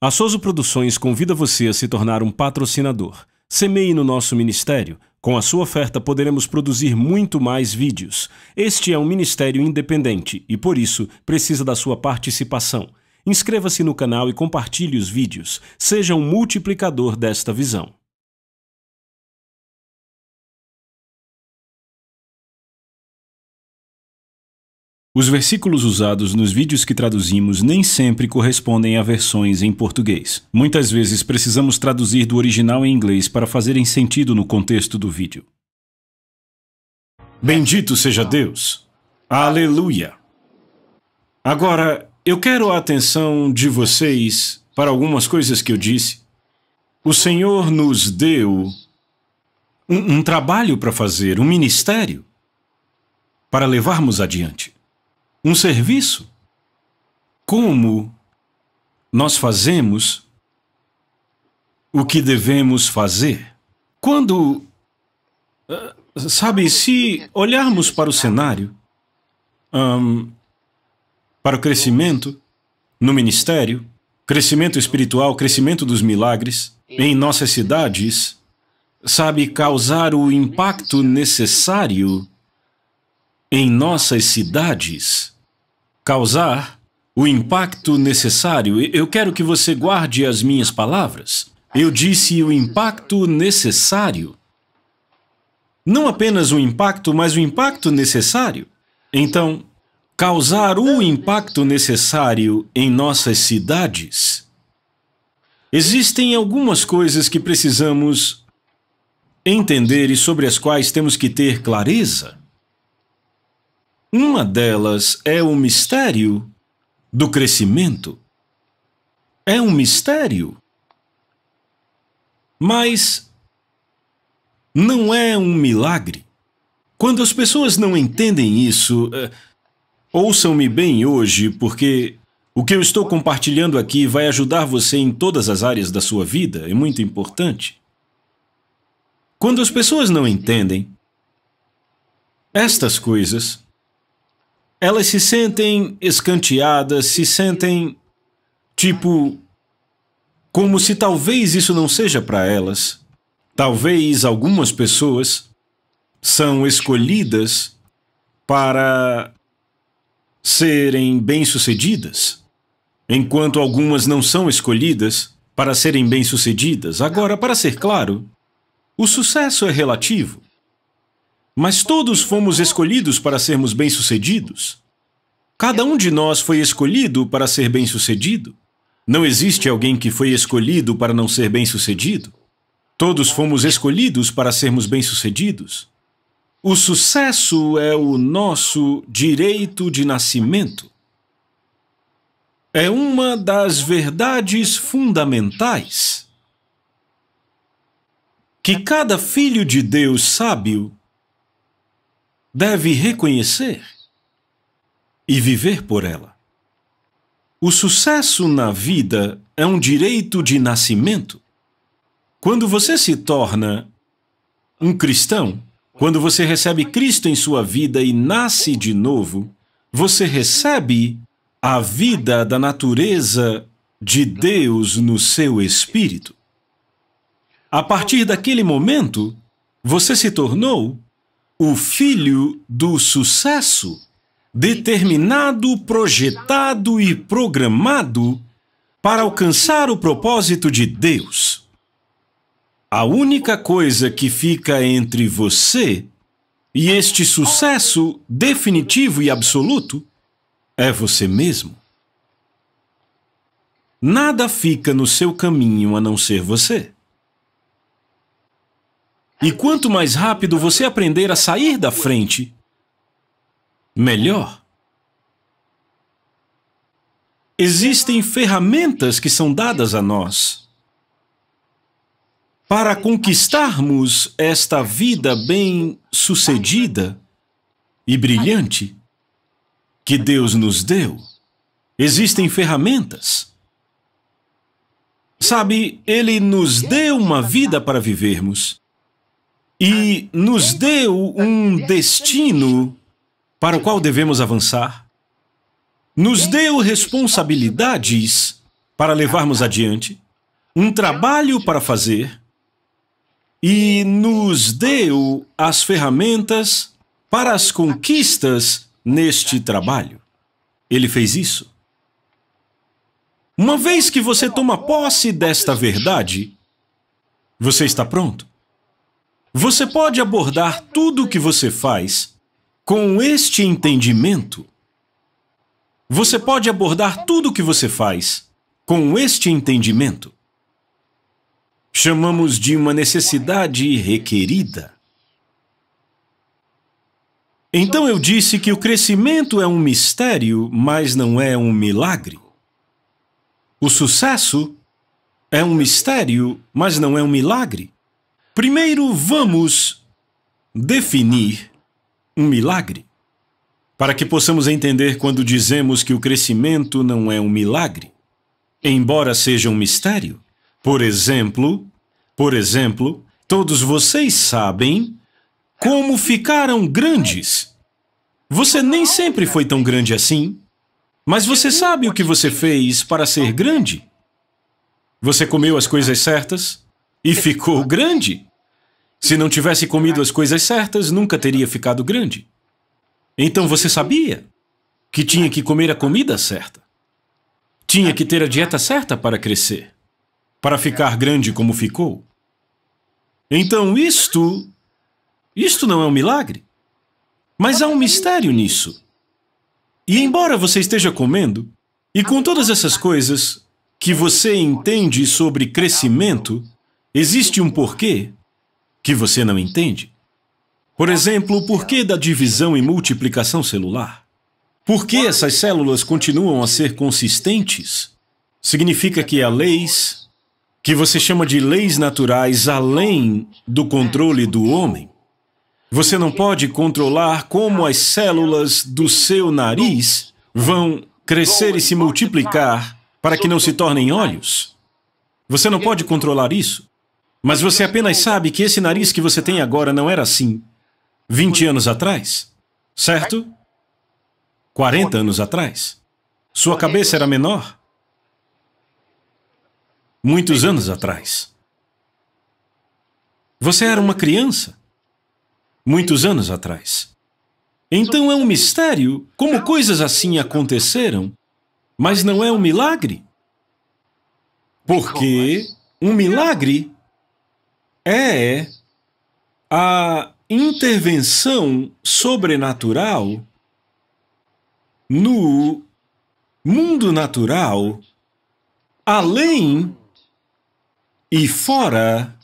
A Soso Produções convida você a se tornar um patrocinador. Semeie no nosso ministério. Com a sua oferta poderemos produzir muito mais vídeos. Este é um ministério independente e, por isso, precisa da sua participação. Inscreva-se no canal e compartilhe os vídeos. Seja um multiplicador desta visão. Os versículos usados nos vídeos que traduzimos nem sempre correspondem a versões em português. Muitas vezes precisamos traduzir do original em inglês para fazerem sentido no contexto do vídeo. Bendito seja Deus! Aleluia! Agora, eu quero a atenção de vocês para algumas coisas que eu disse. O Senhor nos deu um trabalho para fazer, um ministério, para levarmos adiante. Um serviço. Como nós fazemos o que devemos fazer? Quando, se olharmos para o cenário, para o crescimento no ministério, crescimento espiritual, crescimento dos milagres, em nossas cidades, causar o impacto necessário em nossas cidades, causar o impacto necessário. Eu quero que você guarde as minhas palavras. Eu disse o impacto necessário. Não apenas o impacto, mas o impacto necessário. Então, causar o impacto necessário em nossas cidades. Existem algumas coisas que precisamos entender e sobre as quais temos que ter clareza. Uma delas é o mistério do crescimento. É um mistério. Mas não é um milagre. Quando as pessoas não entendem isso, ouçam-me bem hoje, porque o que eu estou compartilhando aqui vai ajudar você em todas as áreas da sua vida, é muito importante. Quando as pessoas não entendem estas coisas, elas se sentem escanteadas, se sentem, como se talvez isso não seja para elas. Talvez algumas pessoas são escolhidas para serem bem-sucedidas, enquanto algumas não são escolhidas para serem bem-sucedidas. Agora, para ser claro, o sucesso é relativo. Mas todos fomos escolhidos para sermos bem-sucedidos. Cada um de nós foi escolhido para ser bem-sucedido. Não existe alguém que foi escolhido para não ser bem-sucedido. Todos fomos escolhidos para sermos bem-sucedidos. O sucesso é o nosso direito de nascimento. É uma das verdades fundamentais que cada filho de Deus sábio deve reconhecer e viver por ela. O sucesso na vida é um direito de nascimento. Quando você se torna um cristão, quando você recebe Cristo em sua vida e nasce de novo, você recebe a vida da natureza de Deus no seu espírito. A partir daquele momento, você se tornou o filho do sucesso, determinado, projetado e programado para alcançar o propósito de Deus. A única coisa que fica entre você e este sucesso definitivo e absoluto é você mesmo. Nada fica no seu caminho a não ser você. E quanto mais rápido você aprender a sair da frente, melhor. Existem ferramentas que são dadas a nós para conquistarmos esta vida bem-sucedida e brilhante que Deus nos deu. Existem ferramentas. Ele nos deu uma vida para vivermos. E nos deu um destino para o qual devemos avançar. Nos deu responsabilidades para levarmos adiante, um trabalho para fazer, e nos deu as ferramentas para as conquistas neste trabalho. Ele fez isso. Uma vez que você toma posse desta verdade, você está pronto. Você pode abordar tudo o que você faz com este entendimento. Você pode abordar tudo o que você faz com este entendimento. Chamamos de uma necessidade requerida. Então eu disse que o crescimento é um mistério, mas não é um milagre. O sucesso é um mistério, mas não é um milagre. Primeiro, vamos definir um milagre, para que possamos entender quando dizemos que o crescimento não é um milagre, embora seja um mistério. Por exemplo, todos vocês sabem como ficaram grandes. Você nem sempre foi tão grande assim, mas você sabe o que você fez para ser grande. Você comeu as coisas certas e ficou grande. Se não tivesse comido as coisas certas, nunca teria ficado grande. Então você sabia que tinha que comer a comida certa. Tinha que ter a dieta certa para crescer, para ficar grande como ficou. Então isto não é um milagre. Mas há um mistério nisso. E embora você esteja comendo, e com todas essas coisas que você entende sobre crescimento, existe um porquê que você não entende. Por exemplo, o porquê da divisão e multiplicação celular. Por que essas células continuam a ser consistentes? Significa que há leis que você chama de leis naturais além do controle do homem. Você não pode controlar como as células do seu nariz vão crescer e se multiplicar para que não se tornem olhos. Você não pode controlar isso. Mas você apenas sabe que esse nariz que você tem agora não era assim 20 anos atrás, certo? 40 anos atrás. Sua cabeça era menor muitos anos atrás. Você era uma criança muitos anos atrás. Então é um mistério como coisas assim aconteceram, mas não é um milagre. Porque um milagre é a intervenção sobrenatural no mundo natural, além e fora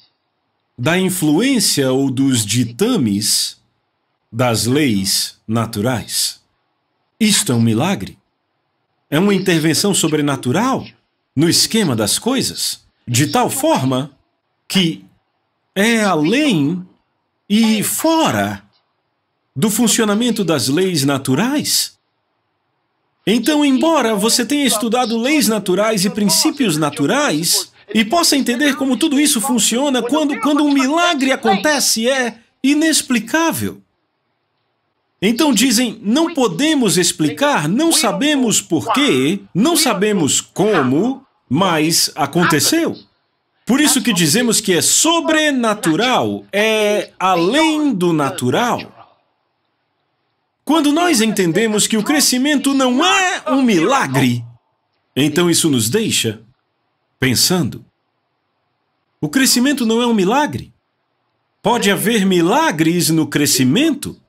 da influência ou dos ditames das leis naturais. Isto é um milagre. É uma intervenção sobrenatural no esquema das coisas, de tal forma que é além e fora do funcionamento das leis naturais. Então, embora você tenha estudado leis naturais e princípios naturais, e possa entender como tudo isso funciona, quando um milagre acontece, é inexplicável. Então dizem, não podemos explicar, não sabemos porquê, não sabemos como, mas aconteceu. Por isso que dizemos que é sobrenatural, é além do natural. Quando nós entendemos que o crescimento não é um milagre, então isso nos deixa pensando. O crescimento não é um milagre. Pode haver milagres no crescimento.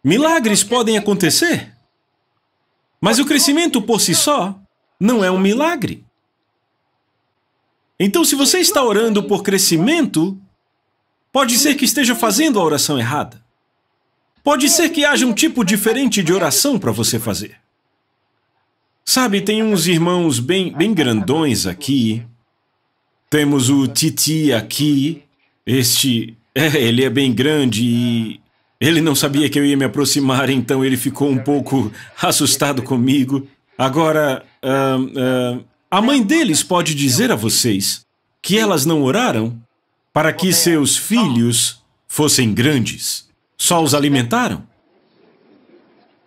Milagres podem acontecer. Mas o crescimento por si só não é um milagre. Então, se você está orando por crescimento, pode ser que esteja fazendo a oração errada. Pode ser que haja um tipo diferente de oração para você fazer. Sabe, tem uns irmãos bem grandões aqui. Temos o Titi aqui. Ele é bem grande e ele não sabia que eu ia me aproximar, então ele ficou um pouco assustado comigo. Agora, a mãe deles pode dizer a vocês que elas não oraram para que seus filhos fossem grandes. Só os alimentaram.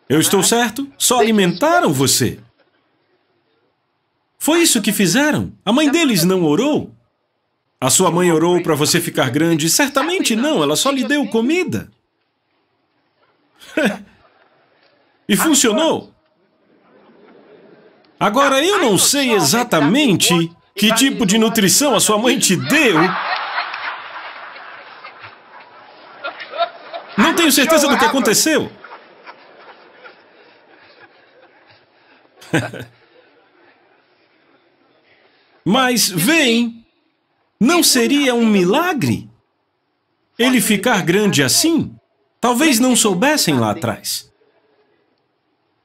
Eu estou certo? Só alimentaram você. Foi isso que fizeram. A mãe deles não orou. A sua mãe orou para você ficar grande? Certamente não, ela só lhe deu comida. E funcionou. Agora, eu não sei exatamente que tipo de nutrição a sua mãe te deu. Não tenho certeza do que aconteceu. Mas, veem, não seria um milagre ele ficar grande assim? Talvez não soubessem lá atrás.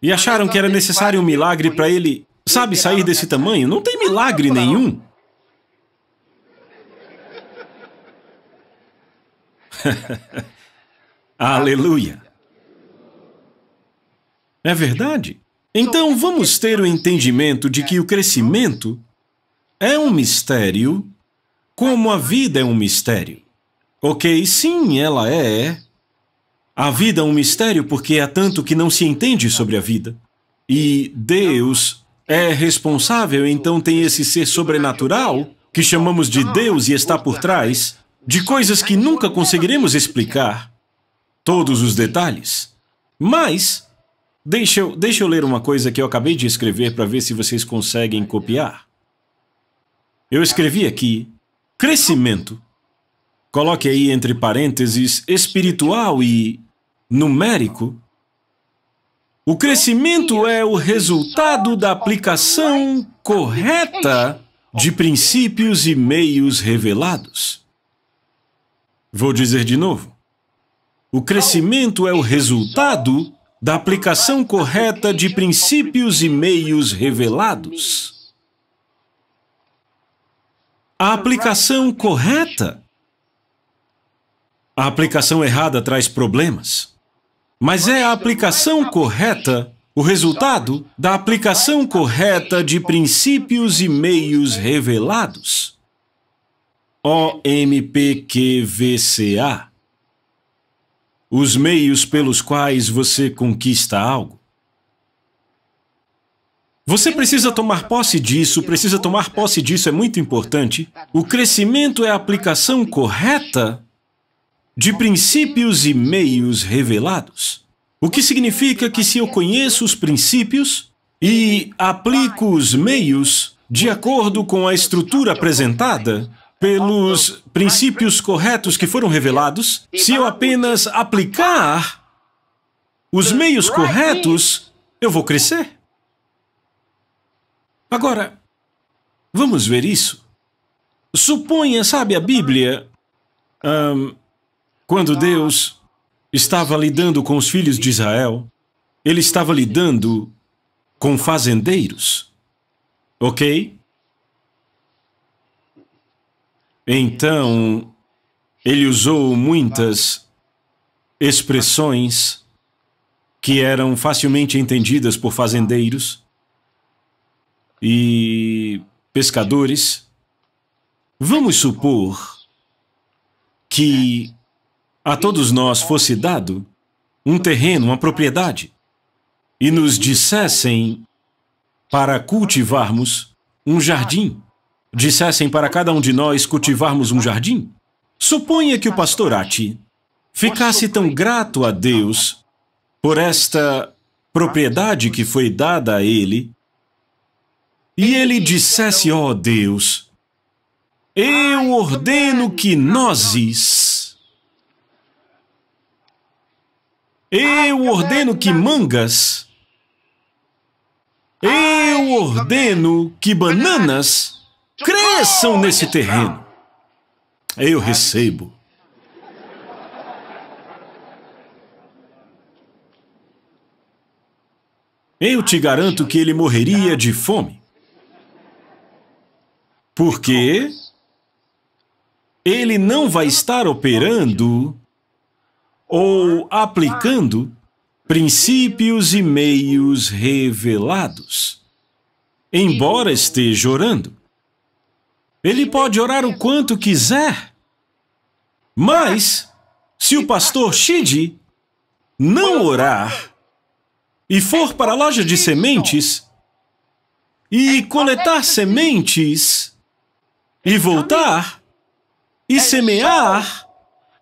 E acharam que era necessário um milagre para ele, sabe, sair desse tamanho? Não tem milagre nenhum. Aleluia. É verdade. Então vamos ter o entendimento de que o crescimento é um mistério, como a vida é um mistério. Ok, sim, ela é. A vida é um mistério porque há tanto que não se entende sobre a vida. E Deus é responsável, então tem esse ser sobrenatural, que chamamos de Deus e está por trás, de coisas que nunca conseguiremos explicar todos os detalhes. Mas, deixa eu ler uma coisa que eu acabei de escrever para ver se vocês conseguem copiar. Eu escrevi aqui, crescimento. Coloque aí entre parênteses, espiritual e numérico. O crescimento é o resultado da aplicação correta de princípios e meios revelados. Vou dizer de novo. O crescimento é o resultado da aplicação correta de princípios e meios revelados. A aplicação correta. A aplicação errada traz problemas. Mas é a aplicação correta o resultado da aplicação correta de princípios e meios revelados. OMPQVCA. Os meios pelos quais você conquista algo. Você precisa tomar posse disso, é muito importante. O crescimento é a aplicação correta de princípios e meios revelados. O que significa que se eu conheço os princípios e aplico os meios de acordo com a estrutura apresentada pelos princípios corretos que foram revelados, se eu apenas aplicar os meios corretos, eu vou crescer. Agora, vamos ver isso. Suponha, sabe, a Bíblia, quando Deus estava lidando com os filhos de Israel, ele estava lidando com fazendeiros, ok? Então, ele usou muitas expressões que eram facilmente entendidas por fazendeiros e pescadores. Vamos supor que a todos nós fosse dado um terreno, uma propriedade, e nos dissessem para cultivarmos um jardim. Dissessem para cada um de nós cultivarmos um jardim. Suponha que o pastor Ati ficasse tão grato a Deus por esta propriedade que foi dada a ele, e ele dissesse, ó Deus, eu ordeno que nozes, eu ordeno que mangas, eu ordeno que bananas cresçam nesse terreno. Eu recebo. Eu te garanto que ele morreria de fome. Porque ele não vai estar operando ou aplicando princípios e meios revelados, embora esteja orando. Ele pode orar o quanto quiser, mas se o pastor Shidi não orar e for para a loja de sementes e coletar sementes, e voltar, e semear,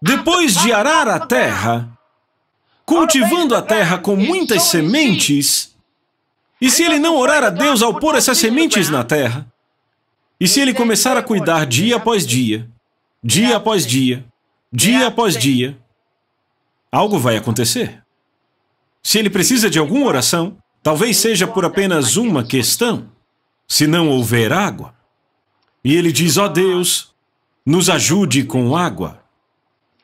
depois de arar a terra, cultivando a terra com muitas sementes, e se ele não orar a Deus ao pôr essas sementes na terra, e se ele começar a cuidar dia após dia, dia após dia, dia após dia, algo vai acontecer. Se ele precisa de alguma oração, talvez seja por apenas uma questão. Se não houver água, e ele diz, ó Deus, nos ajude com água.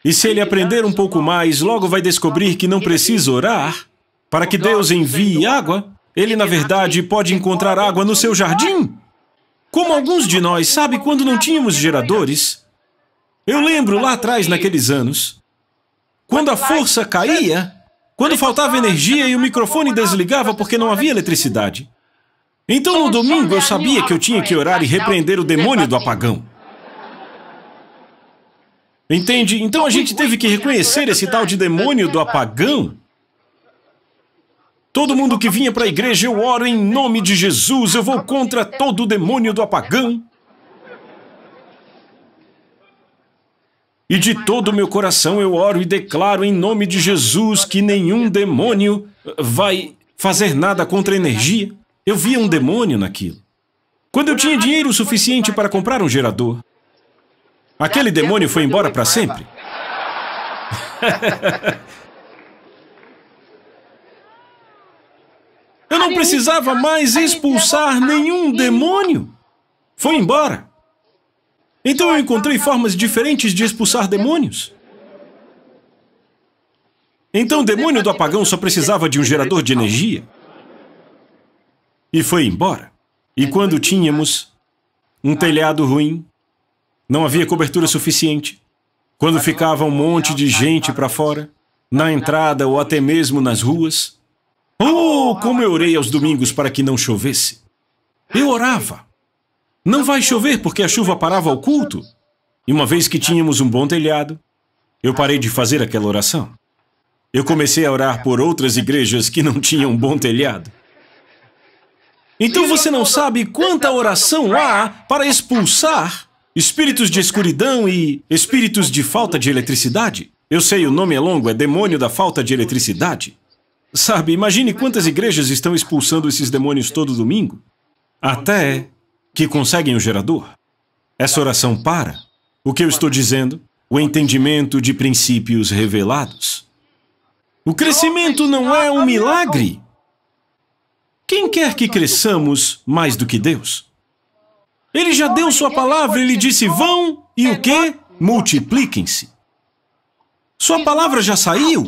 E se ele aprender um pouco mais, logo vai descobrir que não precisa orar para que Deus envie água. Ele, na verdade, pode encontrar água no seu jardim. Como alguns de nós, sabe, quando não tínhamos geradores? Eu lembro lá atrás, naqueles anos, quando a força caía, quando faltava energia e o microfone desligava porque não havia eletricidade. Então, no domingo, eu sabia que eu tinha que orar e repreender o demônio do apagão. Entende? Então a gente teve que reconhecer esse tal de demônio do apagão. Todo mundo que vinha para a igreja, eu oro em nome de Jesus, eu vou contra todo o demônio do apagão. E de todo o meu coração eu oro e declaro em nome de Jesus que nenhum demônio vai fazer nada contra a energia. Eu via um demônio naquilo. Quando eu tinha dinheiro suficiente para comprar um gerador, aquele demônio foi embora para sempre. Eu não precisava mais expulsar nenhum demônio. Foi embora. Então eu encontrei formas diferentes de expulsar demônios. Então o demônio do apagão só precisava de um gerador de energia. E foi embora. E quando tínhamos um telhado ruim, não havia cobertura suficiente, quando ficava um monte de gente para fora, na entrada ou até mesmo nas ruas, como eu orei aos domingos para que não chovesse. Eu orava. Não vai chover porque a chuva parava o culto. E uma vez que tínhamos um bom telhado, eu parei de fazer aquela oração. Eu comecei a orar por outras igrejas que não tinham um bom telhado. Então você não sabe quanta oração há para expulsar espíritos de escuridão e espíritos de falta de eletricidade. Eu sei, o nome é longo, é demônio da falta de eletricidade. Sabe, imagine quantas igrejas estão expulsando esses demônios todo domingo. Até que conseguem o gerador. Essa oração para. O que eu estou dizendo? O entendimento de princípios revelados. O crescimento não é um milagre. Quem quer que cresçamos mais do que Deus? Ele já deu sua palavra, ele disse, vão e o quê? Multipliquem-se. Sua palavra já saiu.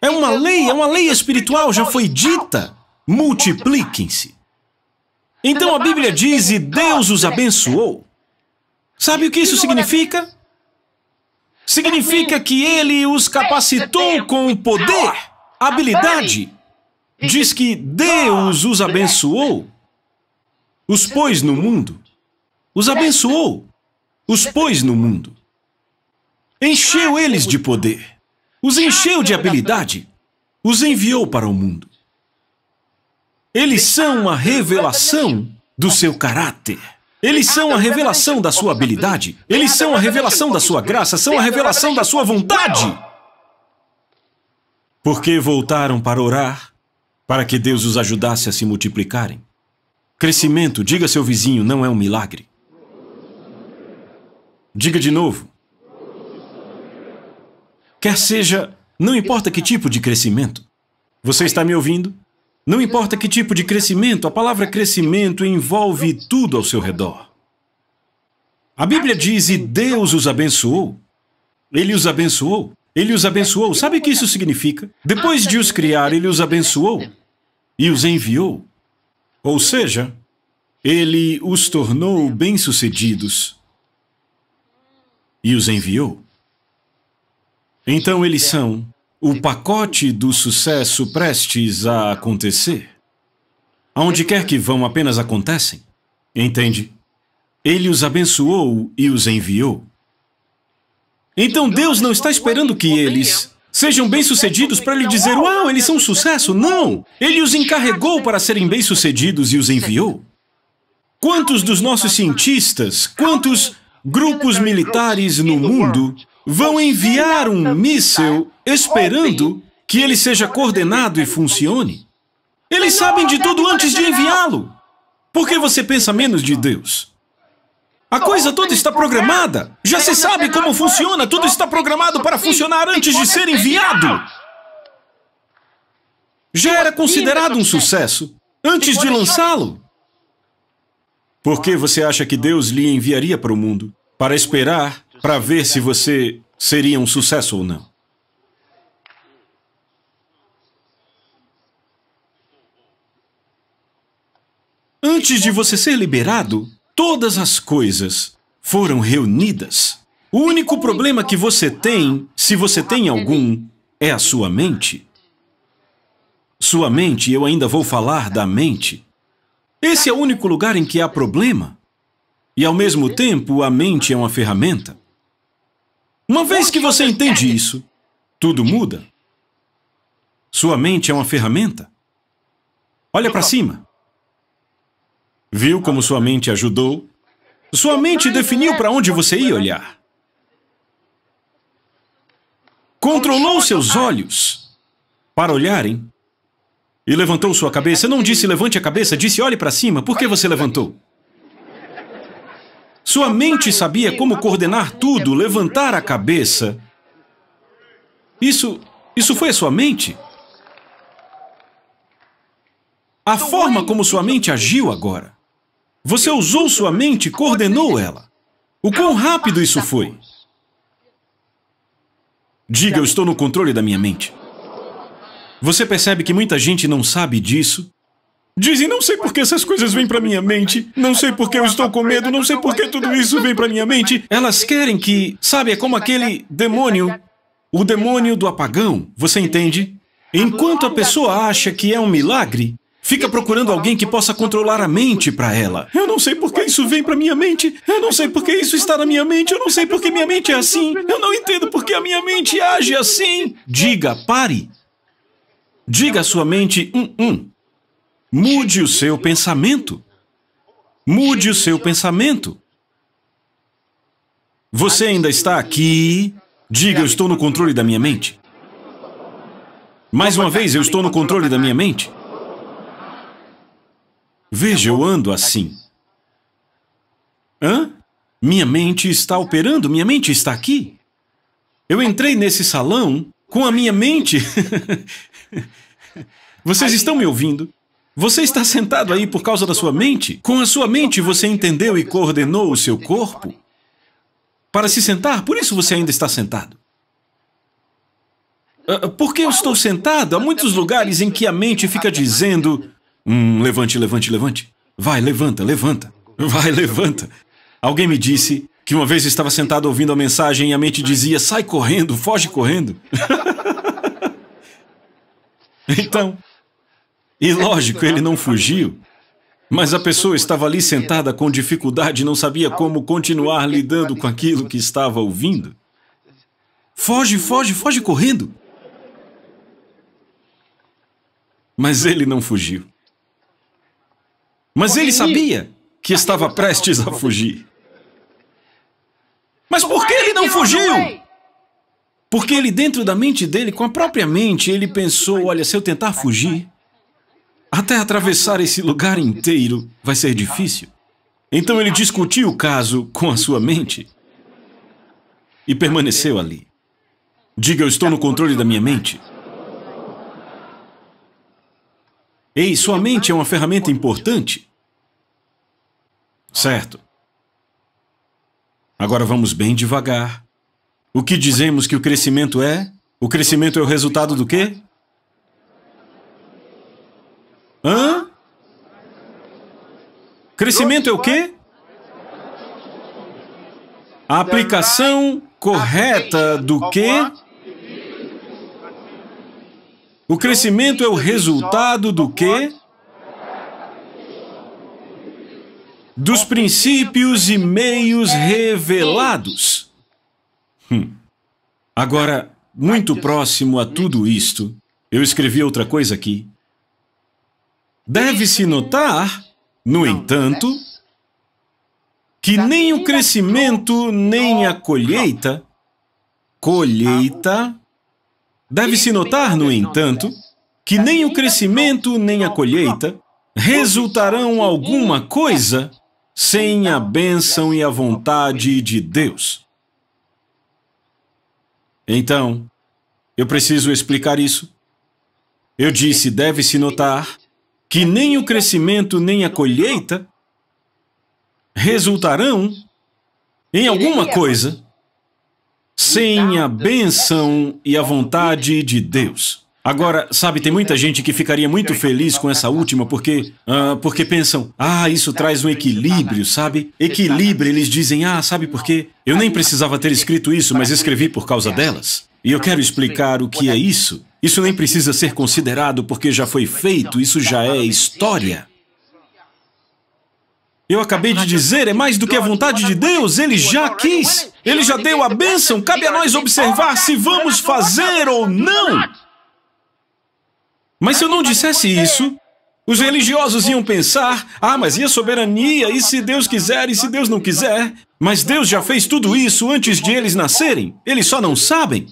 É uma lei espiritual, já foi dita. Multipliquem-se. Então a Bíblia diz, e Deus os abençoou. Sabe o que isso significa? Significa que Ele os capacitou com poder, habilidade. Diz que Deus os abençoou. Os pôs no mundo. Os abençoou. Os pôs no mundo. Encheu eles de poder. Os encheu de habilidade. Os enviou para o mundo. Eles são a revelação do seu caráter. Eles são a revelação da sua habilidade. Eles são a revelação da sua graça. São a revelação da sua vontade. Porque voltaram para orar, para que Deus os ajudasse a se multiplicarem. Crescimento, diga a seu vizinho, não é um milagre. Diga de novo. Quer seja, não importa que tipo de crescimento. Você está me ouvindo? Não importa que tipo de crescimento, a palavra crescimento envolve tudo ao seu redor. A Bíblia diz, e Deus os abençoou. Ele os abençoou. Ele os abençoou. Sabe o que isso significa? Depois de os criar, Ele os abençoou e os enviou. Ou seja, Ele os tornou bem-sucedidos e os enviou. Então eles são o pacote do sucesso prestes a acontecer. Aonde quer que vão, apenas acontecem. Entende? Ele os abençoou e os enviou. Então Deus não está esperando que eles sejam bem-sucedidos para lhe dizer, uau, eles são um sucesso. Não! Ele os encarregou para serem bem-sucedidos e os enviou. Quantos dos nossos cientistas, quantos grupos militares no mundo vão enviar um míssil esperando que ele seja coordenado e funcione? Eles sabem de tudo antes de enviá-lo. Por que você pensa menos de Deus? A coisa toda está programada. Já se sabe como funciona. Tudo está programado para funcionar antes de ser enviado. Já era considerado um sucesso antes de lançá-lo. Por que você acha que Deus lhe enviaria para o mundo? Para esperar, para ver se você seria um sucesso ou não. Antes de você ser liberado, todas as coisas foram reunidas. O único problema que você tem, se você tem algum, é a sua mente. Sua mente, eu ainda vou falar da mente. Esse é o único lugar em que há problema. E ao mesmo tempo, a mente é uma ferramenta. Uma vez que você entende isso, tudo muda. Sua mente é uma ferramenta. Olha para cima. Viu como sua mente ajudou? Sua mente definiu para onde você ia olhar. Controlou seus olhos para olharem. E levantou sua cabeça. Não disse levante a cabeça, disse olhe para cima. Por que você levantou? Sua mente sabia como coordenar tudo, levantar a cabeça. Isso foi a sua mente. A forma como sua mente agiu agora. Você usou sua mente e coordenou ela. O quão rápido isso foi? Diga, eu estou no controle da minha mente. Você percebe que muita gente não sabe disso? Dizem, não sei por que essas coisas vêm para minha mente. Não sei por que eu estou com medo. Não sei por que tudo isso vem para minha mente. Elas querem que... Sabe, é como aquele demônio. O demônio do apagão. Você entende? Enquanto a pessoa acha que é um milagre, fica procurando alguém que possa controlar a mente para ela. Eu não sei por que isso vem para minha mente. Eu não sei por que isso está na minha mente. Eu não sei por que minha mente é assim. Eu não entendo por que a minha mente age assim. Diga, pare. Diga à sua mente, Mude o seu pensamento. Mude o seu pensamento. Você ainda está aqui. Diga, eu estou no controle da minha mente. Mais uma vez, eu estou no controle da minha mente. Veja, eu ando assim. Hã? Minha mente está operando, minha mente está aqui. Eu entrei nesse salão com a minha mente. Vocês estão me ouvindo? Você está sentado aí por causa da sua mente? Com a sua mente você entendeu e coordenou o seu corpo para se sentar, por isso você ainda está sentado. Por que eu estou sentado? Há muitos lugares em que a mente fica dizendo... levante, levante, levante. Vai, levanta, levanta. Vai, levanta. Alguém me disse que uma vez estava sentado ouvindo a mensagem e a mente dizia, sai correndo, foge correndo. Então, e lógico, ele não fugiu, mas a pessoa estava ali sentada com dificuldade e não sabia como continuar lidando com aquilo que estava ouvindo. Foge, foge, foge correndo. Mas ele não fugiu. Mas ele sabia que estava prestes a fugir. Mas por que ele não fugiu? Porque ele, dentro da mente dele, com a própria mente, ele pensou, olha, se eu tentar fugir, até atravessar esse lugar inteiro vai ser difícil. Então ele discutiu o caso com a sua mente e permaneceu ali. Diga, eu estou no controle da minha mente. Ei, sua mente é uma ferramenta importante. Certo. Agora vamos bem devagar. O que dizemos que o crescimento é? O crescimento é o resultado do quê? Hã? Crescimento é o quê? A aplicação correta do quê? O crescimento é o resultado do quê? Dos princípios e meios revelados. Agora, muito próximo a tudo isto, eu escrevi outra coisa aqui. Deve-se notar, no entanto, que nem o crescimento nem a colheita, deve-se notar, no entanto, que nem o crescimento nem a colheita resultarão alguma coisa sem a bênção e a vontade de Deus. Então, eu preciso explicar isso. Eu disse, deve-se notar que nem o crescimento nem a colheita resultarão em alguma coisa sem a bênção e a vontade de Deus. Agora, sabe, tem muita gente que ficaria muito feliz com essa última porque pensam, isso traz um equilíbrio, sabe? Equilíbrio, eles dizem, sabe por quê? Eu nem precisava ter escrito isso, mas escrevi por causa delas. E eu quero explicar o que é isso. Isso nem precisa ser considerado porque já foi feito, isso já é história. Eu acabei de dizer, é mais do que a vontade de Deus, Ele já quis. Ele já deu a bênção, cabe a nós observar se vamos fazer ou não. Mas se eu não dissesse isso, os religiosos iam pensar, mas e a soberania, e se Deus quiser, e se Deus não quiser? Mas Deus já fez tudo isso antes de eles nascerem, eles só não sabem.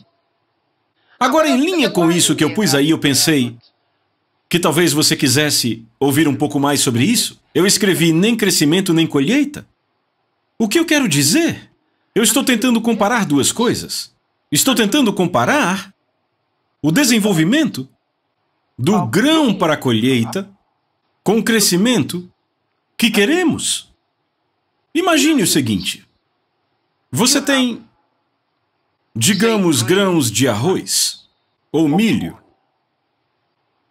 Agora, em linha com isso que eu pus aí, eu pensei que talvez você quisesse ouvir um pouco mais sobre isso. Eu escrevi nem crescimento nem colheita. O que eu quero dizer? Eu estou tentando comparar duas coisas. Estou tentando comparar o desenvolvimento do grão para a colheita com o crescimento que queremos. Imagine o seguinte. Você tem, digamos, grãos de arroz ou milho.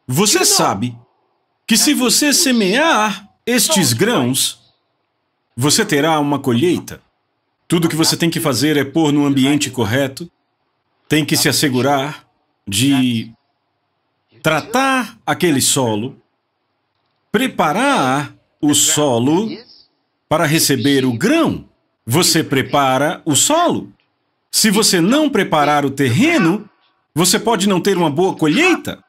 Você sabe que se você semear estes grãos, você terá uma colheita. Tudo que você tem que fazer é pôr no ambiente correto, tem que se assegurar de tratar aquele solo, preparar o solo para receber o grão. Você prepara o solo. Se você não preparar o terreno, você pode não ter uma boa colheita.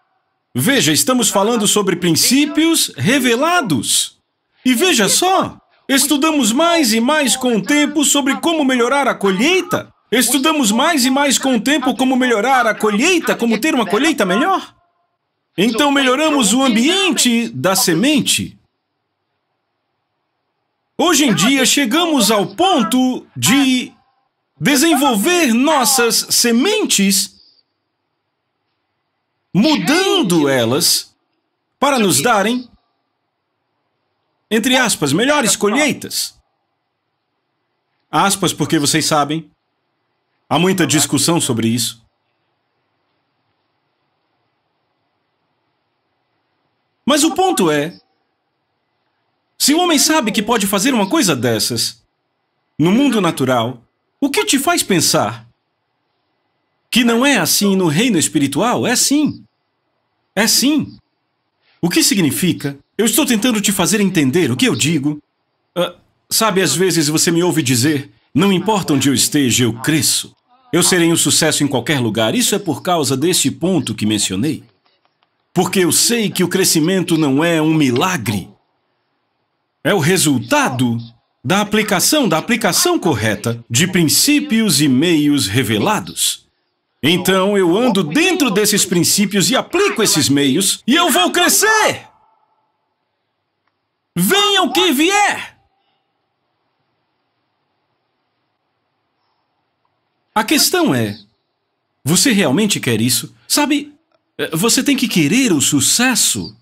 Veja, estamos falando sobre princípios revelados. E veja só, estudamos mais e mais com o tempo sobre como melhorar a colheita. Estudamos mais e mais com o tempo como melhorar a colheita, como ter uma colheita melhor. Então melhoramos o ambiente da semente. Hoje em dia chegamos ao ponto de desenvolver nossas sementes, mudando elas para nos darem, entre aspas, melhores colheitas. Aspas, porque vocês sabem, há muita discussão sobre isso. Mas o ponto é, se o homem sabe que pode fazer uma coisa dessas, no mundo natural, o que te faz pensar que não é assim no reino espiritual? É sim. É sim. O que significa? Eu estou tentando te fazer entender o que eu digo. Sabe, às vezes você me ouve dizer, não importa onde eu esteja, eu cresço. Eu serei um sucesso em qualquer lugar. Isso é por causa deste ponto que mencionei. Porque eu sei que o crescimento não é um milagre. É o resultado da aplicação correta de princípios e meios revelados. Então eu ando dentro desses princípios e aplico esses meios e eu vou crescer! Venha o que vier! A questão é, você realmente quer isso? Sabe, você tem que querer o sucesso.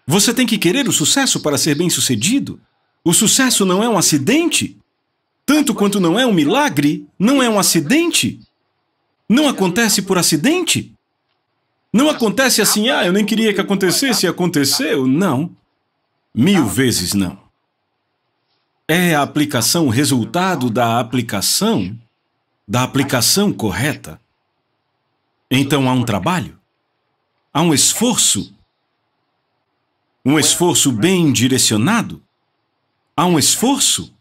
Você tem que querer o sucesso para ser bem-sucedido. O sucesso não é um acidente. Tanto quanto não é um milagre, não é um acidente. Não acontece por acidente. Não acontece assim, eu nem queria que acontecesse e aconteceu. Não. 1000 vezes não. É a aplicação, o resultado da aplicação correta. Então há um trabalho, há um esforço bem direcionado, há um esforço.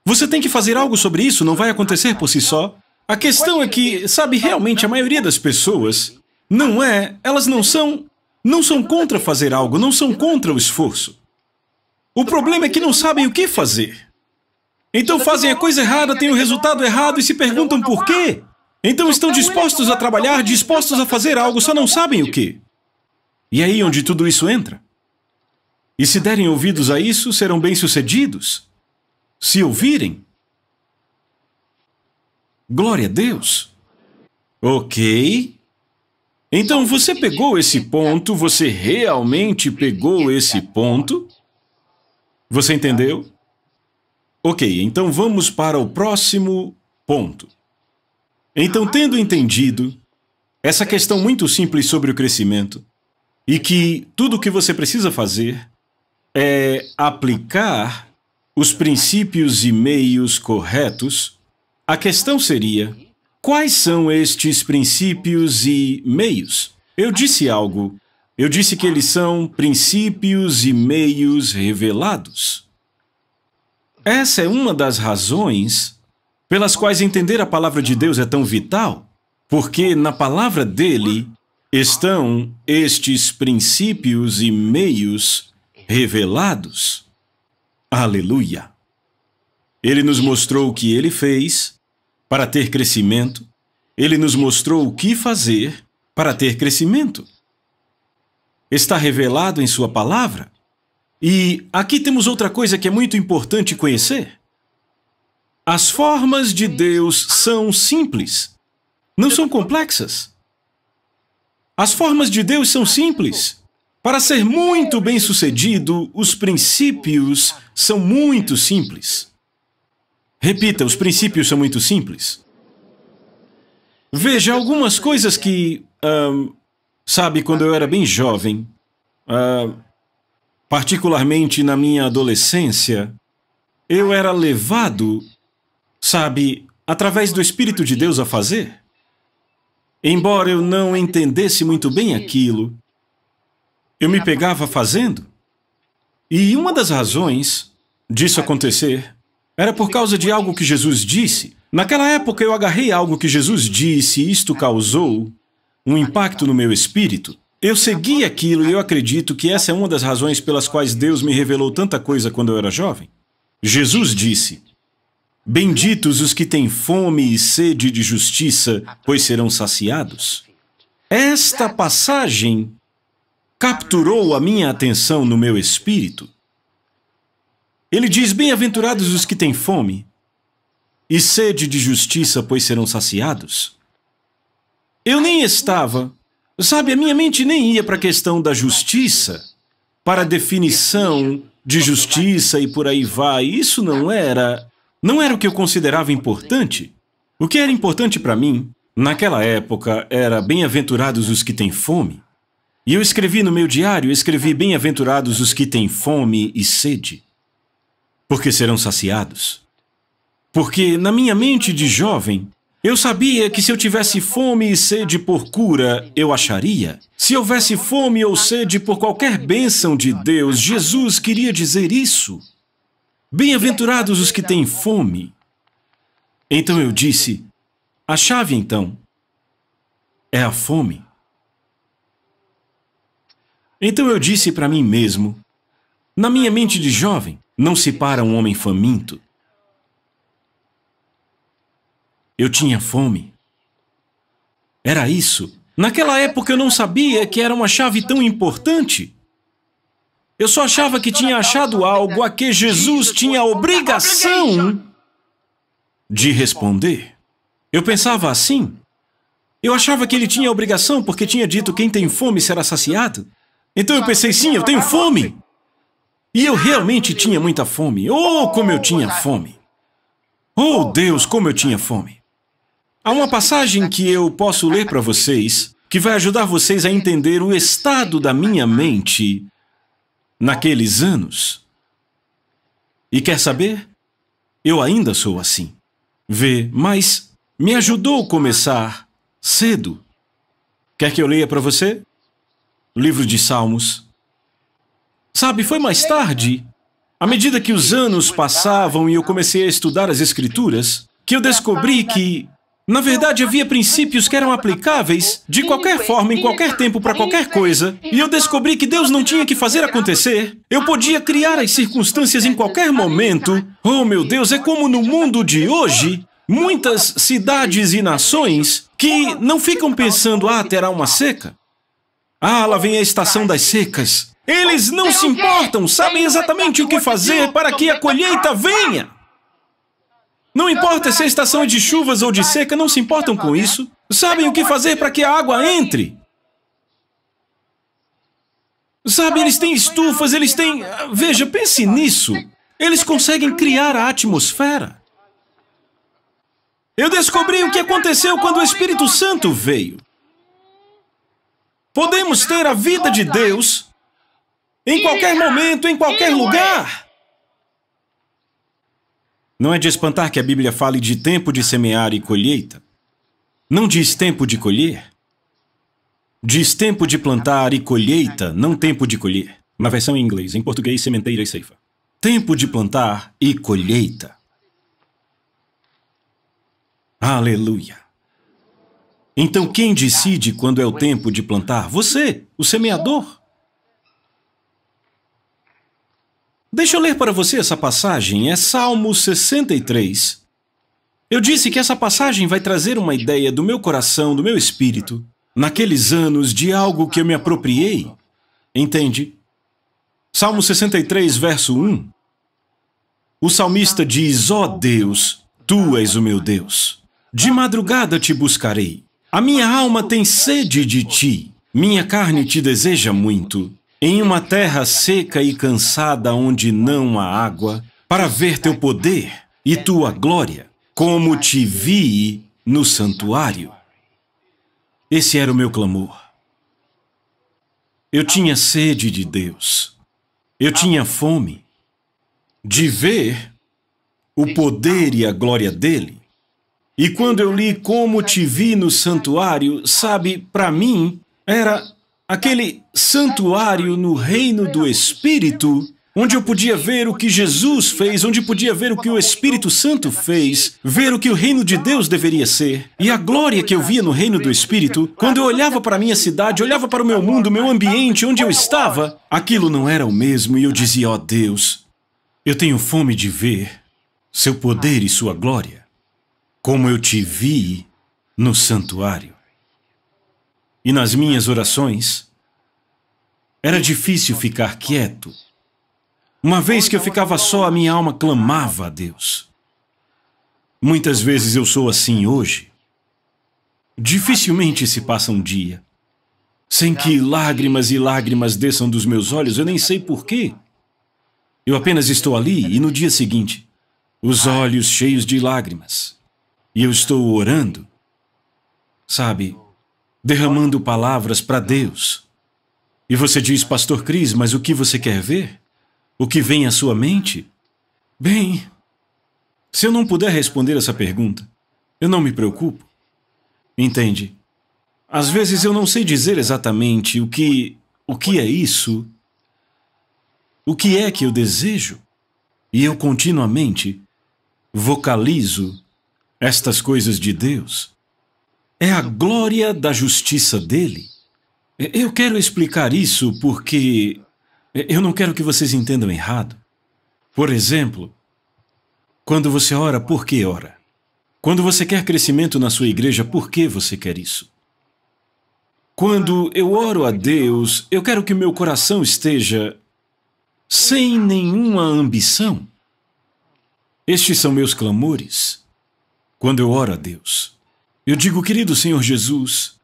Você tem que fazer algo sobre isso, não vai acontecer por si só. A questão é que, sabe, realmente a maioria das pessoas elas não são contra fazer algo, não são contra o esforço. O problema é que não sabem o que fazer. Então fazem a coisa errada, têm o resultado errado e se perguntam por quê. Então estão dispostos a trabalhar, dispostos a fazer algo, só não sabem o quê. E é aí onde tudo isso entra. E se derem ouvidos a isso, serão bem-sucedidos. Se ouvirem. Glória a Deus. Ok. Então você pegou esse ponto, você realmente pegou esse ponto? Você entendeu? Ok, então vamos para o próximo ponto. Então, tendo entendido essa questão muito simples sobre o crescimento, e que tudo o que você precisa fazer é aplicar os princípios e meios corretos, a questão seria: quais são estes princípios e meios? Eu disse algo. Eu disse que eles são princípios e meios revelados. Essa é uma das razões pelas quais entender a palavra de Deus é tão vital, porque na palavra dele estão estes princípios e meios revelados. Aleluia! Ele nos mostrou o que ele fez para ter crescimento. Ele nos mostrou o que fazer para ter crescimento. Está revelado em sua palavra. E aqui temos outra coisa que é muito importante conhecer. As formas de Deus são simples, não são complexas. As formas de Deus são simples. Para ser muito bem-sucedido, os princípios são muito simples. Repita, os princípios são muito simples. Veja, algumas coisas que, sabe, quando eu era bem jovem, particularmente na minha adolescência, eu era levado, sabe, através do Espírito de Deus a fazer. Embora eu não entendesse muito bem aquilo, eu me pegava fazendo. E uma das razões disso acontecer era por causa de algo que Jesus disse. Naquela época eu agarrei algo que Jesus disse e isto causou um impacto no meu espírito. Eu segui aquilo e eu acredito que essa é uma das razões pelas quais Deus me revelou tanta coisa quando eu era jovem. Jesus disse: benditos os que têm fome e sede de justiça, pois serão saciados. Esta passagem capturou a minha atenção no meu espírito. Ele diz: bem-aventurados os que têm fome e sede de justiça, pois serão saciados. Eu nem estava, sabe, a minha mente nem ia para a questão da justiça, para a definição de justiça e por aí vai. Isso não era o que eu considerava importante. O que era importante para mim, naquela época, era bem-aventurados os que têm fome. E eu escrevi no meu diário, escrevi bem-aventurados os que têm fome e sede, porque serão saciados. Porque na minha mente de jovem, eu sabia que se eu tivesse fome e sede por cura, eu acharia. Se houvesse fome ou sede por qualquer bênção de Deus, Jesus queria dizer isso. Bem-aventurados os que têm fome. Então eu disse, a chave então é a fome. Então eu disse para mim mesmo, na minha mente de jovem, não se para um homem faminto. Eu tinha fome. Era isso. Naquela época eu não sabia que era uma chave tão importante. Eu só achava que tinha achado algo a que Jesus tinha a obrigação de responder. Eu pensava assim. Eu achava que ele tinha a obrigação porque tinha dito quem tem fome será saciado. Então eu pensei, sim, eu tenho fome. E eu realmente tinha muita fome. Oh, como eu tinha fome. Oh, Deus, como eu tinha fome. Há uma passagem que eu posso ler para vocês que vai ajudar vocês a entender o estado da minha mente naqueles anos. E quer saber? Eu ainda sou assim. Vê, mas me ajudou a começar cedo. Quer que eu leia para você? O livro de Salmos. Sabe, foi mais tarde, à medida que os anos passavam e eu comecei a estudar as Escrituras, que eu descobri que Na verdade, havia princípios que eram aplicáveis de qualquer forma, em qualquer tempo, para qualquer coisa. E eu descobri que Deus não tinha que fazer acontecer. Eu podia criar as circunstâncias em qualquer momento. Oh, meu Deus, é como no mundo de hoje. Muitas cidades e nações que não ficam pensando, terá uma seca. Lá vem a estação das secas. Eles não se importam, sabem exatamente o que fazer para que a colheita venha. Não importa se a estação é de chuvas ou de seca, não se importam com isso. Sabem o que fazer para que a água entre. Sabe, eles têm estufas, eles têm... Veja, pense nisso. Eles conseguem criar a atmosfera. Eu descobri o que aconteceu quando o Espírito Santo veio. Podemos ter a vida de Deus em qualquer momento, em qualquer lugar. Não é de espantar que a Bíblia fale de tempo de semear e colheita. Não diz tempo de colher. Diz tempo de plantar e colheita, não tempo de colher. Na versão em inglês, em português, sementeira e ceifa. Tempo de plantar e colheita. Aleluia. Então quem decide quando é o tempo de plantar? Você, o semeador. Deixa eu ler para você essa passagem, é Salmo 63. Eu disse que essa passagem vai trazer uma ideia do meu coração, do meu espírito, naqueles anos de algo que eu me apropriei. Entende? Salmo 63, verso 1. O salmista diz, ó Deus, Tu és o meu Deus. De madrugada te buscarei. A minha alma tem sede de Ti. Minha carne te deseja muito. Em uma terra seca e cansada onde não há água, para ver teu poder e tua glória, como te vi no santuário. Esse era o meu clamor. Eu tinha sede de Deus. Eu tinha fome de ver o poder e a glória dele. E quando eu li como te vi no santuário, sabe, para mim, era aquele santuário no reino do Espírito, onde eu podia ver o que Jesus fez, onde podia ver o que o Espírito Santo fez, ver o que o reino de Deus deveria ser. E a glória que eu via no reino do Espírito, quando eu olhava para a minha cidade, olhava para o meu mundo, o meu ambiente, onde eu estava, aquilo não era o mesmo e eu dizia, ó Deus, eu tenho fome de ver seu poder e sua glória, como eu te vi no santuário. E nas minhas orações, era difícil ficar quieto. Uma vez que eu ficava só, a minha alma clamava a Deus. Muitas vezes eu sou assim hoje. Dificilmente se passa um dia sem que lágrimas e lágrimas desçam dos meus olhos, eu nem sei porquê. Eu apenas estou ali e no dia seguinte, os olhos cheios de lágrimas. E eu estou orando, sabe, derramando palavras para Deus. E você diz, Pastor Cris, mas o que você quer ver? O que vem à sua mente? Bem, se eu não puder responder essa pergunta, eu não me preocupo. Entende? Às vezes eu não sei dizer exatamente o que é isso, o que é que eu desejo, e eu continuamente vocalizo estas coisas de Deus. É a glória da justiça dele. Eu quero explicar isso porque eu não quero que vocês entendam errado. Por exemplo, quando você ora, por que ora? Quando você quer crescimento na sua igreja, por que você quer isso? Quando eu oro a Deus, eu quero que meu coração esteja sem nenhuma ambição. Estes são meus clamores. Quando eu oro a Deus, eu digo, querido Senhor Jesus,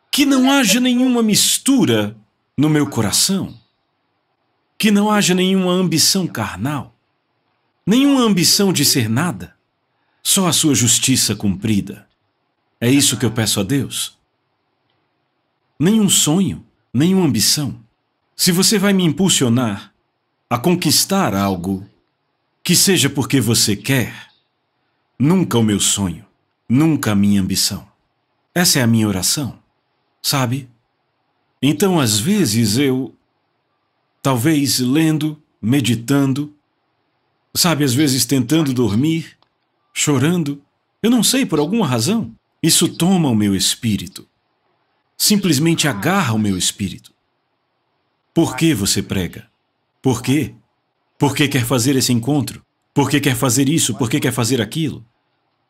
que não haja nenhuma mistura no meu coração, que não haja nenhuma ambição carnal, nenhuma ambição de ser nada, só a sua justiça cumprida. É isso que eu peço a Deus. Nenhum sonho, nenhuma ambição. Se você vai me impulsionar a conquistar algo, que seja porque você quer, nunca o meu sonho, nunca a minha ambição. Essa é a minha oração, sabe? Então, às vezes, talvez lendo, meditando, sabe, às vezes tentando dormir, chorando, eu não sei, por alguma razão. Isso toma o meu espírito. Simplesmente agarra o meu espírito. Por que você prega? Por quê? Por que quer fazer esse encontro? Por que quer fazer isso? Por que quer fazer aquilo?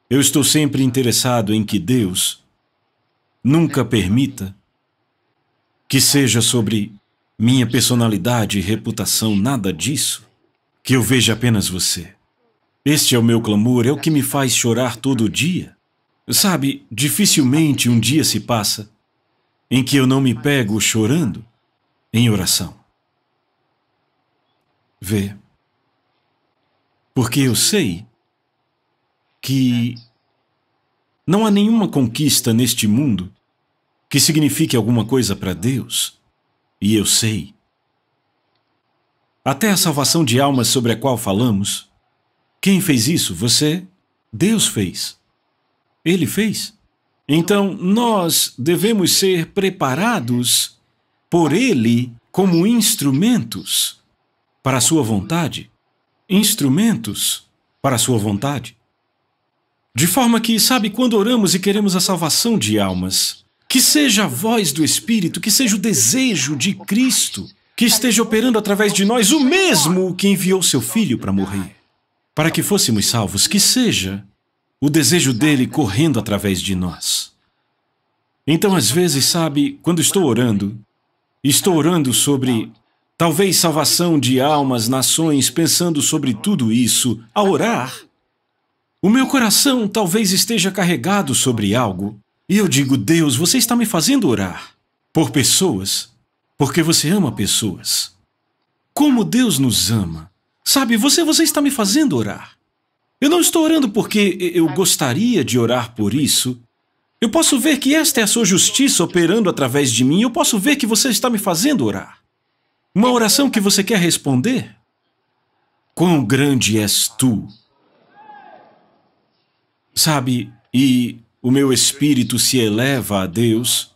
Eu estou sempre interessado em que Deus nunca permita que seja sobre minha personalidade e reputação, nada disso, que eu veja apenas você. Este é o meu clamor, é o que me faz chorar todo dia. Sabe, dificilmente um dia se passa em que eu não me pego chorando em oração. Vê, porque eu sei que não há nenhuma conquista neste mundo que signifique alguma coisa para Deus, e eu sei. Até a salvação de almas sobre a qual falamos, quem fez isso? Você? Deus fez. Ele fez. Então, nós devemos ser preparados por Ele como instrumentos para a sua vontade. Instrumentos para a sua vontade. De forma que, sabe, quando oramos e queremos a salvação de almas, que seja a voz do Espírito, que seja o desejo de Cristo, que esteja operando através de nós, o mesmo que enviou seu Filho para morrer, para que fôssemos salvos, que seja o desejo dele correndo através de nós. Então, às vezes, sabe, quando estou orando sobre talvez salvação de almas, nações, pensando sobre tudo isso, a orar, o meu coração talvez esteja carregado sobre algo, e eu digo, Deus, você está me fazendo orar por pessoas, porque você ama pessoas. Como Deus nos ama. Sabe, você está me fazendo orar. Eu não estou orando porque eu gostaria de orar por isso. Eu posso ver que esta é a sua justiça operando através de mim. Eu posso ver que você está me fazendo orar. Uma oração que você quer responder? Quão grande és tu? Sabe, e o meu espírito se eleva a Deus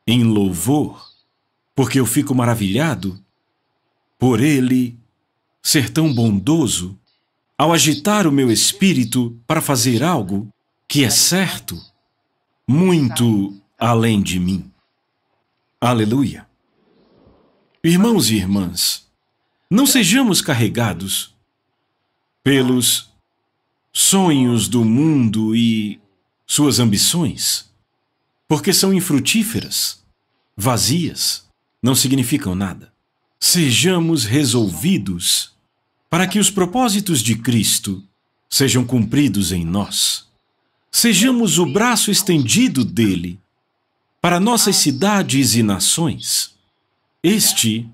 em louvor, porque eu fico maravilhado por Ele ser tão bondoso ao agitar o meu espírito para fazer algo que é certo, muito além de mim. Aleluia! Irmãos e irmãs, não sejamos carregados pelos sonhos do mundo e suas ambições, porque são infrutíferas, vazias, não significam nada. Sejamos resolvidos para que os propósitos de Cristo sejam cumpridos em nós. Sejamos o braço estendido dele para nossas cidades e nações. Este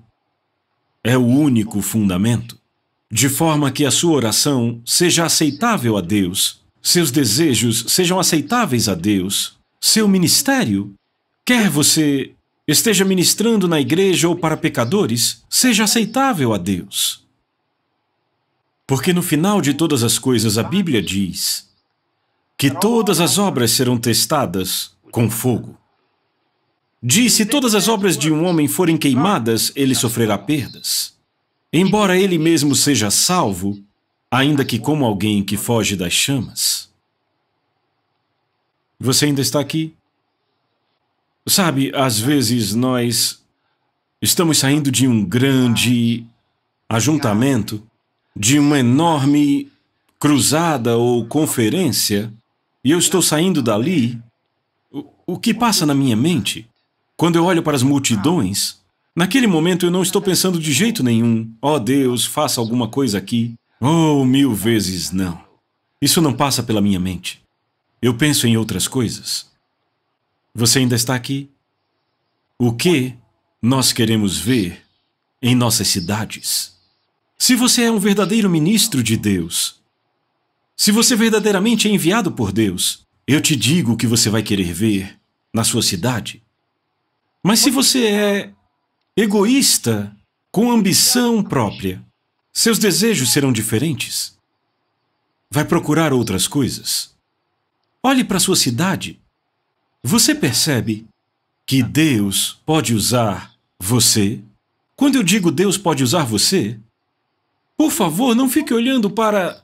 é o único fundamento, de forma que a sua oração seja aceitável a Deus, seus desejos sejam aceitáveis a Deus, seu ministério, quer você esteja ministrando na igreja ou para pecadores, seja aceitável a Deus. Porque no final de todas as coisas a Bíblia diz que todas as obras serão testadas com fogo. Diz, se todas as obras de um homem forem queimadas, ele sofrerá perdas. Embora ele mesmo seja salvo, ainda que como alguém que foge das chamas. Você ainda está aqui? Sabe, às vezes nós estamos saindo de um grande ajuntamento, de uma enorme cruzada ou conferência, e eu estou saindo dali. O que passa na minha mente? Quando eu olho para as multidões, naquele momento eu não estou pensando de jeito nenhum, ó Deus, faça alguma coisa aqui. Oh, 1000 vezes não. Isso não passa pela minha mente. Eu penso em outras coisas. Você ainda está aqui? O que nós queremos ver em nossas cidades? Se você é um verdadeiro ministro de Deus, se você verdadeiramente é enviado por Deus, eu te digo o que você vai querer ver na sua cidade. Mas se você é egoísta, com ambição própria, seus desejos serão diferentes. Vai procurar outras coisas. Olhe para sua cidade. Você percebe que Deus pode usar você? Quando eu digo Deus pode usar você, por favor, não fique olhando para...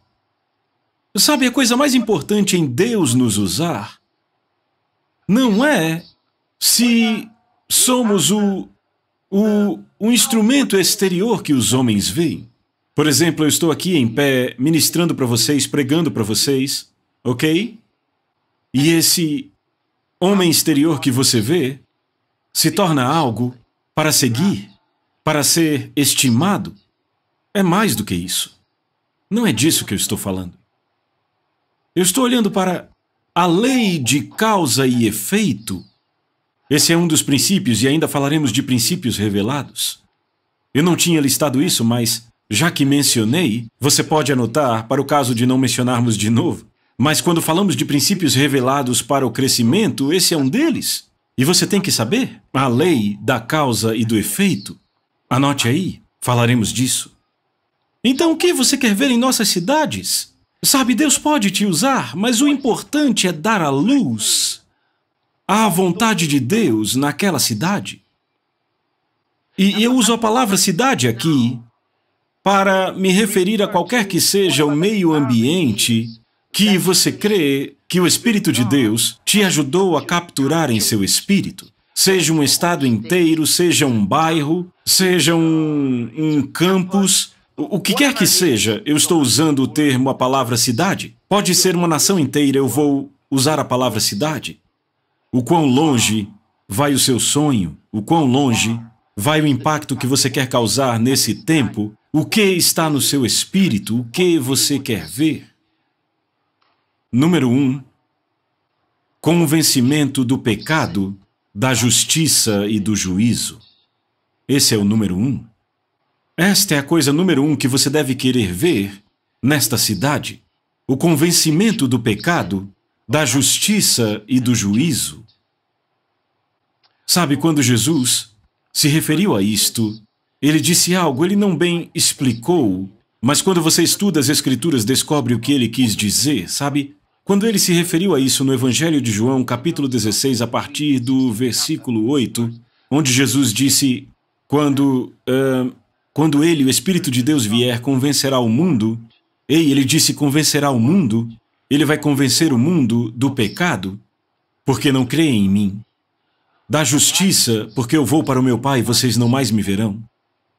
Sabe, a coisa mais importante em Deus nos usar não é se somos o instrumento exterior que os homens veem. Por exemplo, eu estou aqui em pé, ministrando para vocês, pregando para vocês, ok? E esse homem exterior que você vê se torna algo para seguir, para ser estimado. É mais do que isso. Não é disso que eu estou falando. Eu estou olhando para a lei de causa e efeito. Esse é um dos princípios e ainda falaremos de princípios revelados. Eu não tinha listado isso, mas já que mencionei, você pode anotar para o caso de não mencionarmos de novo. Mas quando falamos de princípios revelados para o crescimento, esse é um deles. E você tem que saber a lei da causa e do efeito. Anote aí, falaremos disso. Então, o que você quer ver em nossas cidades? Sabe, Deus pode te usar, mas o importante é dar a luz à vontade de Deus naquela cidade. E eu uso a palavra cidade aqui para me referir a qualquer que seja o meio ambiente que você crê que o Espírito de Deus te ajudou a capturar em seu espírito. Seja um estado inteiro, seja um bairro, seja um campus, o que quer que seja, eu estou usando o termo, a palavra cidade. Pode ser uma nação inteira, eu vou usar a palavra cidade. O quão longe vai o seu sonho, o quão longe vai o impacto que você quer causar nesse tempo, o que está no seu espírito, o que você quer ver. Número 1. Convencimento do pecado, da justiça e do juízo. Esse é o número 1. Esta é a coisa número 1 que você deve querer ver nesta cidade. O convencimento do pecado, da justiça e do juízo. Sabe, quando Jesus se referiu a isto, ele disse algo, ele não bem explicou, mas quando você estuda as Escrituras, descobre o que ele quis dizer, sabe? Quando ele se referiu a isso no Evangelho de João, capítulo 16, a partir do versículo 8, onde Jesus disse, quando ele, o Espírito de Deus, vier, convencerá o mundo, ele disse convencerá o mundo, ele vai convencer o mundo do pecado, porque não creem em mim. Da justiça, porque eu vou para o meu Pai e vocês não mais me verão.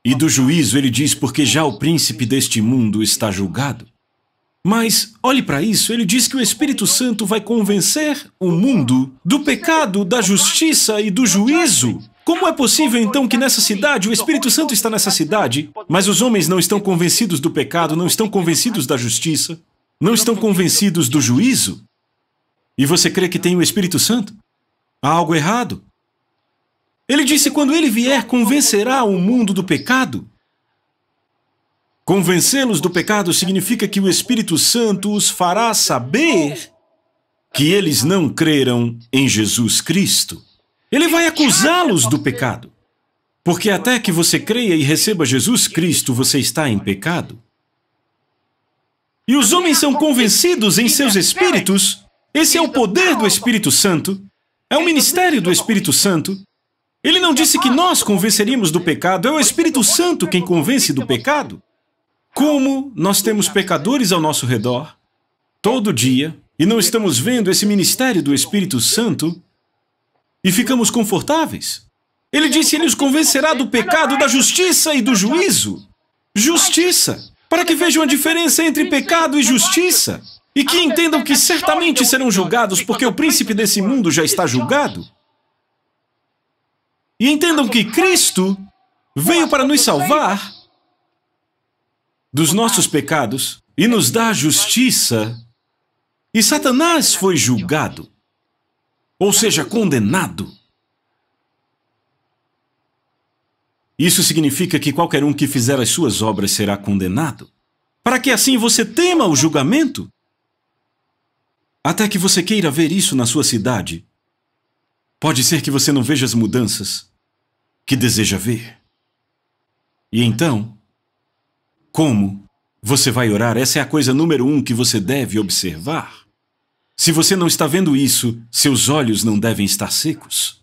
E do juízo, ele diz, porque já o príncipe deste mundo está julgado. Mas, olhe para isso, ele diz que o Espírito Santo vai convencer o mundo do pecado, da justiça e do juízo. Como é possível, então, que nessa cidade, o Espírito Santo está nessa cidade, mas os homens não estão convencidos do pecado, não estão convencidos da justiça, não estão convencidos do juízo? E você crê que tem o Espírito Santo? Há algo errado. Ele disse, quando ele vier, convencerá o mundo do pecado. Convencê-los do pecado significa que o Espírito Santo os fará saber que eles não creram em Jesus Cristo. Ele vai acusá-los do pecado. Porque até que você creia e receba Jesus Cristo, você está em pecado. E os homens são convencidos em seus espíritos. Esse é o poder do Espírito Santo. É o ministério do Espírito Santo. Ele não disse que nós convenceríamos do pecado, é o Espírito Santo quem convence do pecado. Como nós temos pecadores ao nosso redor, todo dia, e não estamos vendo esse ministério do Espírito Santo, e ficamos confortáveis. Ele disse, ele os convencerá do pecado, da justiça e do juízo. Justiça, para que vejam a diferença entre pecado e justiça, e que entendam que certamente serão julgados, porque o príncipe desse mundo já está julgado. E entendam que Cristo veio para nos salvar dos nossos pecados e nos dar justiça. E Satanás foi julgado, ou seja, condenado. Isso significa que qualquer um que fizer as suas obras será condenado, para que assim você tema o julgamento. Até que você queira ver isso na sua cidade, pode ser que você não veja as mudanças que deseja ver. E então, como você vai orar? Essa é a coisa número 1 que você deve observar. Se você não está vendo isso, seus olhos não devem estar secos.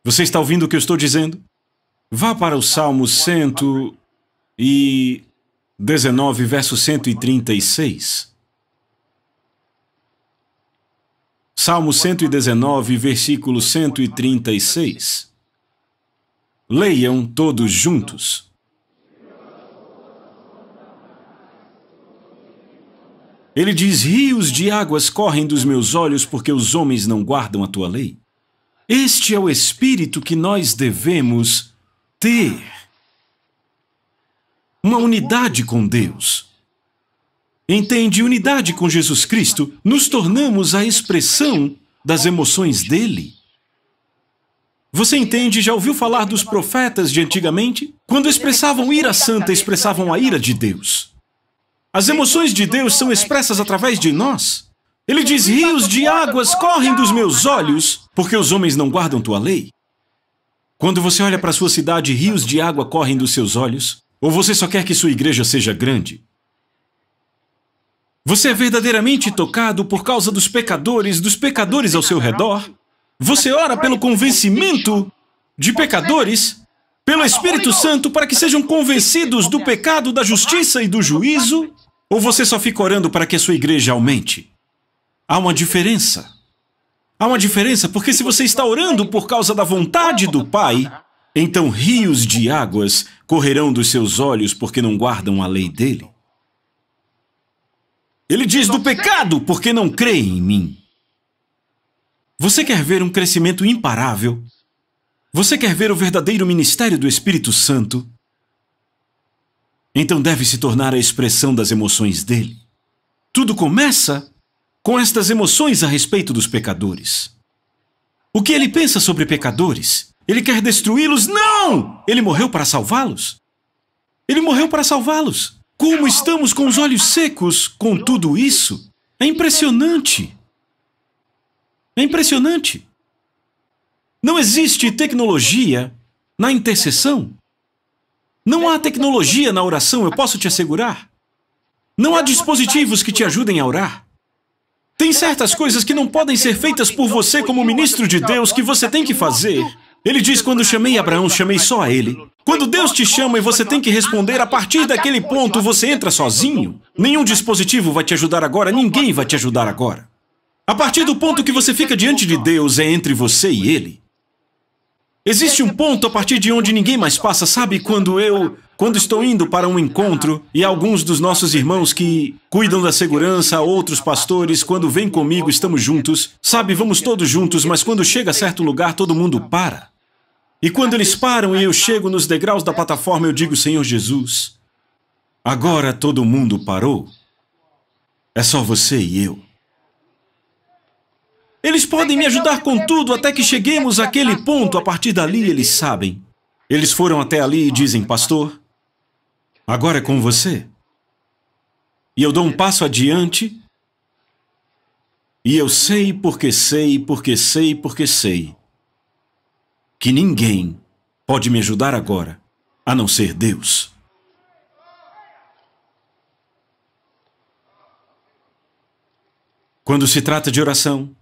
Você está ouvindo o que eu estou dizendo? Vá para o Salmo 119, verso 136. Salmo 119, versículo 136. Leiam todos juntos. Ele diz: rios de águas correm dos meus olhos porque os homens não guardam a tua lei. Este é o espírito que nós devemos ter. Uma unidade com Deus. Entende? Unidade com Jesus Cristo, nos tornamos a expressão das emoções dele. Você entende? Já ouviu falar dos profetas de antigamente? Quando expressavam ira santa, expressavam a ira de Deus. As emoções de Deus são expressas através de nós. Ele diz: rios de águas correm dos meus olhos, porque os homens não guardam tua lei. Quando você olha para a sua cidade, rios de água correm dos seus olhos? Ou você só quer que sua igreja seja grande? Você é verdadeiramente tocado por causa dos pecadores ao seu redor? Você ora pelo convencimento de pecadores, pelo Espírito Santo, para que sejam convencidos do pecado, da justiça e do juízo? Ou você só fica orando para que a sua igreja aumente? Há uma diferença. Há uma diferença, porque se você está orando por causa da vontade do Pai, então rios de águas correrão dos seus olhos porque não guardam a lei dele. Ele diz do pecado porque não creem em mim. Você quer ver um crescimento imparável? Você quer ver o verdadeiro ministério do Espírito Santo? Então deve se tornar a expressão das emoções dele. Tudo começa com estas emoções a respeito dos pecadores. O que ele pensa sobre pecadores? Ele quer destruí-los? Não! Ele morreu para salvá-los. Ele morreu para salvá-los. Como estamos com os olhos secos com tudo isso? É impressionante. É impressionante. Não existe tecnologia na intercessão. Não há tecnologia na oração, eu posso te assegurar. Não há dispositivos que te ajudem a orar. Tem certas coisas que não podem ser feitas por você como ministro de Deus que você tem que fazer. Ele diz: quando chamei Abraão, chamei só a ele. Quando Deus te chama e você tem que responder, a partir daquele ponto você entra sozinho. Nenhum dispositivo vai te ajudar agora, ninguém vai te ajudar agora. A partir do ponto que você fica diante de Deus, é entre você e ele. Existe um ponto a partir de onde ninguém mais passa, sabe? Quando estou indo para um encontro e alguns dos nossos irmãos que cuidam da segurança, outros pastores, quando vêm comigo, estamos juntos, sabe? Vamos todos juntos, mas quando chega a certo lugar, todo mundo para. E quando eles param e eu chego nos degraus da plataforma, eu digo: Senhor Jesus, agora todo mundo parou. É só você e eu. Eles podem me ajudar com tudo até que cheguemos àquele ponto. A partir dali, eles sabem. Eles foram até ali e dizem: pastor, agora é com você. E eu dou um passo adiante. E eu sei porque sei, porque sei, porque sei que ninguém pode me ajudar agora, a não ser Deus. Quando se trata de oração,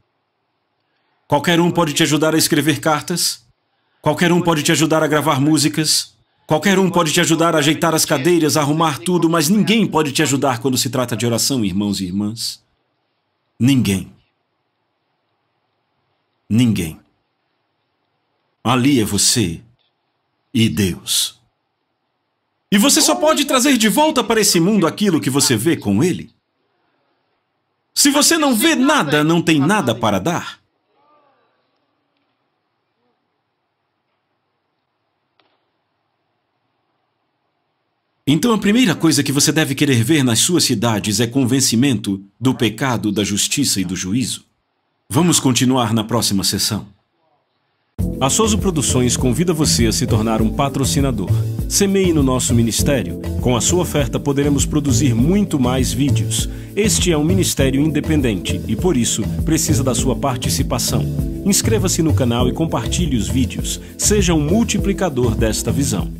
qualquer um pode te ajudar a escrever cartas, qualquer um pode te ajudar a gravar músicas, qualquer um pode te ajudar a ajeitar as cadeiras, a arrumar tudo, mas ninguém pode te ajudar quando se trata de oração, irmãos e irmãs. Ninguém. Ninguém. Ali é você e Deus. E você só pode trazer de volta para esse mundo aquilo que você vê com ele. Se você não vê nada, não tem nada para dar. Então a primeira coisa que você deve querer ver nas suas cidades é convencimento do pecado, da justiça e do juízo. Vamos continuar na próxima sessão. A Sozo Produções convida você a se tornar um patrocinador. Semeie no nosso ministério. Com a sua oferta poderemos produzir muito mais vídeos. Este é um ministério independente e, por isso, precisa da sua participação. Inscreva-se no canal e compartilhe os vídeos. Seja um multiplicador desta visão.